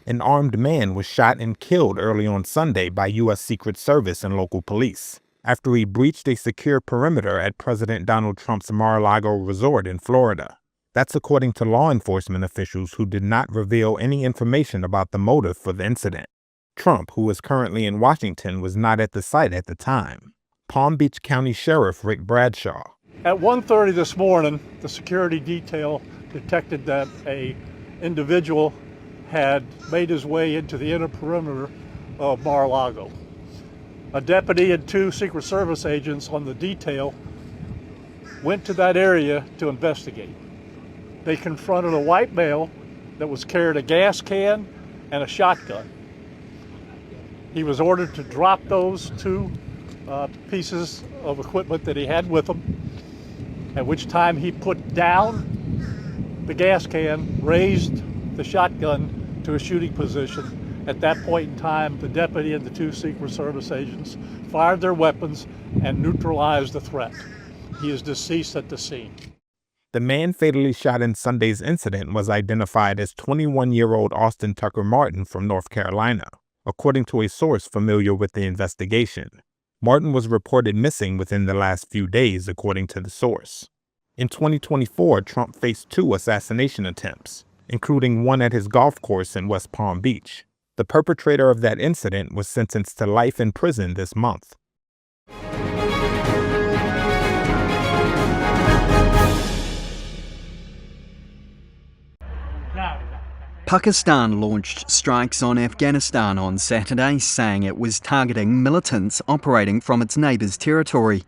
An armed man was shot and killed early on Sunday by U.S. Secret Service and local police after he breached a secure perimeter at President Donald Trump's Mar-a-Lago resort in Florida. That's according to law enforcement officials who did not reveal any information about the motive for the incident. Trump, who is currently in Washington, was not at the site at the time. Palm Beach County Sheriff Rick Bradshaw. At 1:30 this morning, the security detail detected that an individual had made his way into the inner perimeter of Mar-a-Lago. A deputy and 2 Secret Service agents on the detail went to that area to investigate. They confronted a white male that was carrying a gas can and a shotgun. He was ordered to drop those 2 pieces of equipment that he had with him, at which time he put down the gas can, raised the shotgun to a shooting position. At that point in time, the deputy and the 2 Secret Service agents fired their weapons and neutralized the threat. He is deceased at the scene. The man fatally shot in Sunday's incident was identified as 21-year-old Austin Tucker Martin from North Carolina, according to a source familiar with the investigation. Martin was reported missing within the last few days, according to the source. In 2024, Trump faced 2 assassination attempts, including one at his golf course in West Palm Beach. The perpetrator of that incident was sentenced to life in prison this month. Pakistan launched strikes on Afghanistan on Saturday, saying it was targeting militants operating from its neighbours' territory.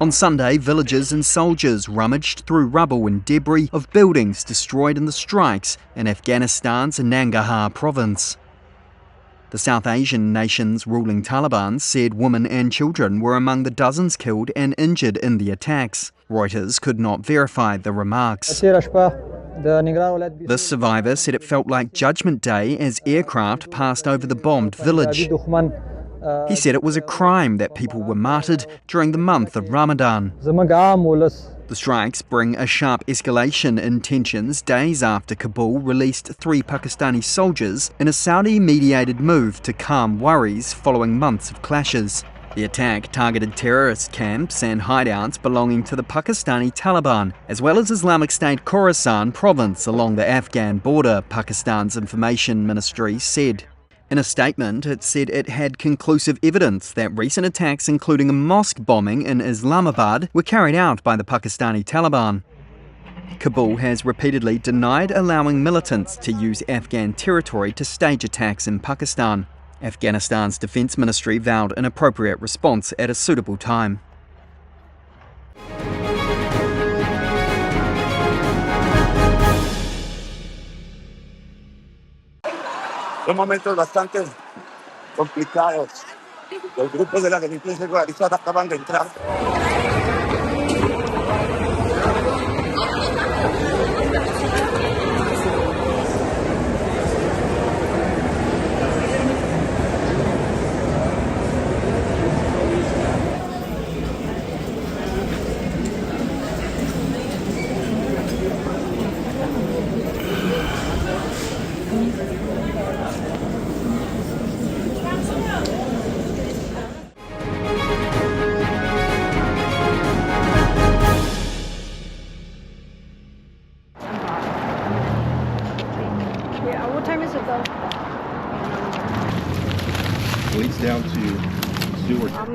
On Sunday, villagers and soldiers rummaged through rubble and debris of buildings destroyed in the strikes in Afghanistan's Nangarhar province. The South Asian nation's ruling Taliban said women and children were among the dozens killed and injured in the attacks. Reuters could not verify the remarks. This survivor said it felt like Judgment Day as aircraft passed over the bombed village. He said it was a crime that people were martyred during the month of Ramadan. The strikes bring a sharp escalation in tensions days after Kabul released 3 Pakistani soldiers in a Saudi-mediated move to calm worries following months of clashes. The attack targeted terrorist camps and hideouts belonging to the Pakistani Taliban, as well as Islamic State Khorasan province along the Afghan border, Pakistan's information ministry said. In a statement, it said it had conclusive evidence that recent attacks, including a mosque bombing in Islamabad, were carried out by the Pakistani Taliban. Kabul has repeatedly denied allowing militants to use Afghan territory to stage attacks in Pakistan. Afghanistan's defence ministry vowed an appropriate response at a suitable time. Son momentos bastante complicados. Los grupos de la delincuencia organizada acaban de entrar. Leads down to Seward. I'm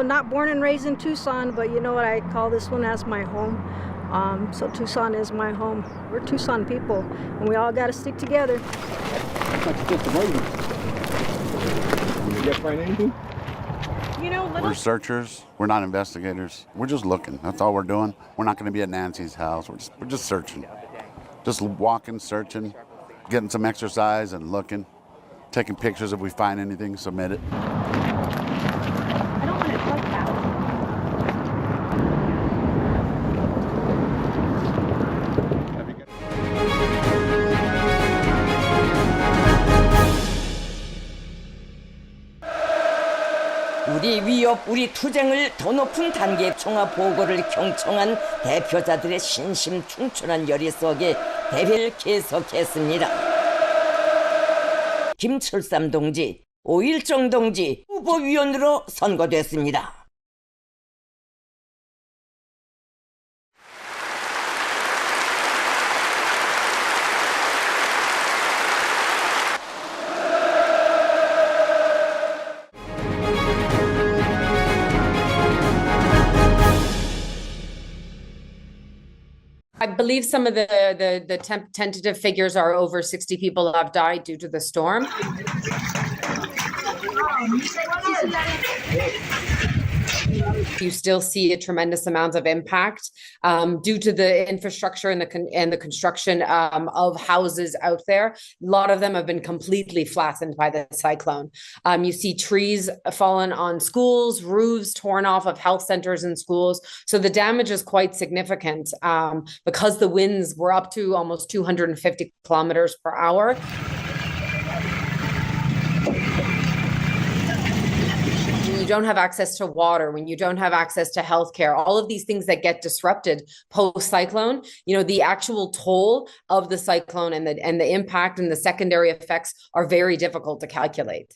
not born and raised in Tucson, but you know what, I call this one as my home. So Tucson is my home. We're Tucson people, and we all got to stick together. Did you get find anything? You know, We're searchers. We're not investigators. We're just looking. That's all we're doing. We're not going to be at Nancy's house. We're just searching. Just walking, searching, getting some exercise and looking. Taking pictures if we find anything, submit it. I don't want to touch that. 우리 위협, 우리 투쟁을 더 높은 단계의 종합 보고를 경청한 대표자들의 신심 충천한 열의 속에 대회를 계속했습니다. 김철삼 동지, 오일정 동지 후보위원으로 선거됐습니다. I believe some of the tentative figures are over 60 people have died due to the storm. You still see a tremendous amount of impact due to the infrastructure and the construction of houses out there. A lot of them have been completely flattened by the cyclone. You see trees fallen on schools, roofs torn off of health centers and schools. So the damage is quite significant because the winds were up to almost 250 kilometers per hour. You don't have access to water, when you don't have access to healthcare, all of these things that get disrupted post-cyclone, the actual toll of the cyclone and the impact and the secondary effects are very difficult to calculate.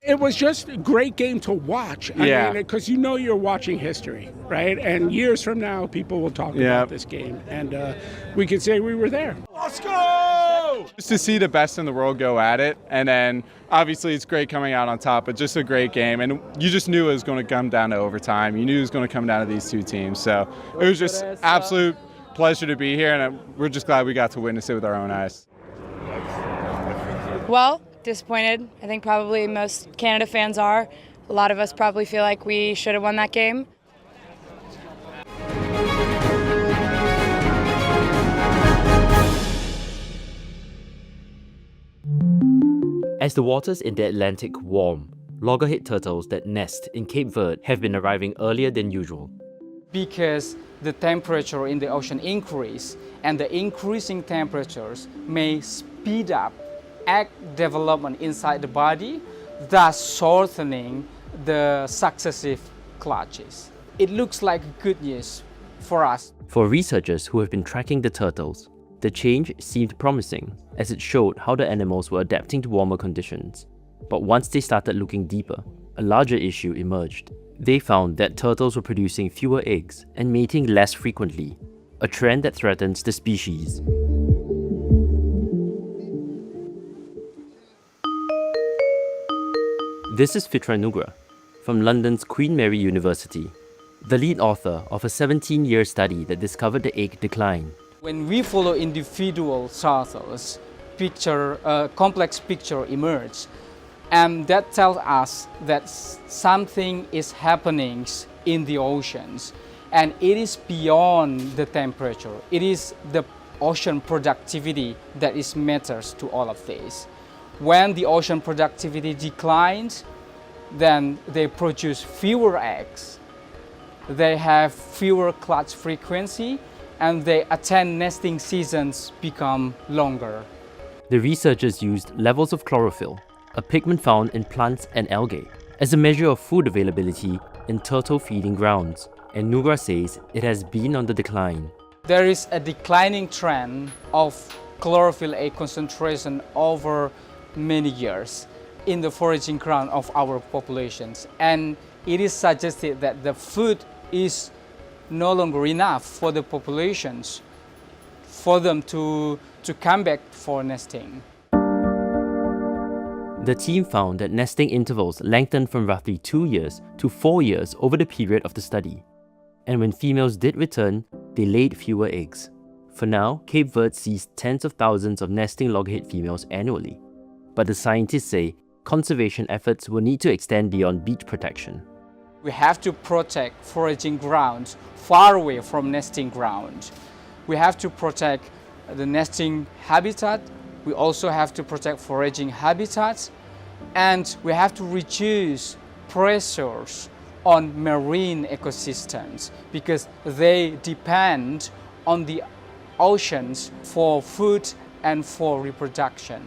It was just a great game to watch. I mean, because you're watching history, right? And years from now, people will talk about this game, and we can say we were there. Let's go! Just to see the best in the world go at it, and then obviously it's great coming out on top, but just a great game, and you just knew it was going to come down to overtime. You knew it was going to come down to these two teams, so it was just absolute pleasure to be here, and we're just glad we got to witness it with our own eyes. Well, disappointed. I think probably most Canada fans are. A lot of us probably feel like we should have won that game. As the waters in the Atlantic warm, loggerhead turtles that nest in Cape Verde have been arriving earlier than usual. Because the temperature in the ocean increase, and the increasing temperatures may speed up egg development inside the body, thus shortening the successive clutches. It looks like good news for us. For researchers who have been tracking the turtles, the change seemed promising as it showed how the animals were adapting to warmer conditions. But once they started looking deeper, a larger issue emerged. They found that turtles were producing fewer eggs and mating less frequently, a trend that threatens the species. This is Fitra Nugra from London's Queen Mary University, the lead author of a 17-year study that discovered the egg decline. When we follow individual turtles, a complex picture emerges, and that tells us that something is happening in the oceans, and it is beyond the temperature. It is the ocean productivity that is matters to all of this. When the ocean productivity declines, then they produce fewer eggs, they have fewer clutch frequency, and they attend nesting seasons become longer. The researchers used levels of chlorophyll, a pigment found in plants and algae, as a measure of food availability in turtle feeding grounds, and Nugra says it has been on the decline. There is a declining trend of chlorophyll A concentration over many years in the foraging ground of our populations, and it is suggested that the food is no longer enough for the populations for them to come back for nesting. The team found that nesting intervals lengthened from roughly 2 years to 4 years over the period of the study, and when females did return, they laid fewer eggs. For now, Cape Verde sees tens of thousands of nesting loggerhead females annually. But the scientists say conservation efforts will need to extend beyond beach protection. We have to protect foraging grounds far away from nesting ground. We have to protect the nesting habitat. We also have to protect foraging habitats. And we have to reduce pressures on marine ecosystems because they depend on the oceans for food and for reproduction.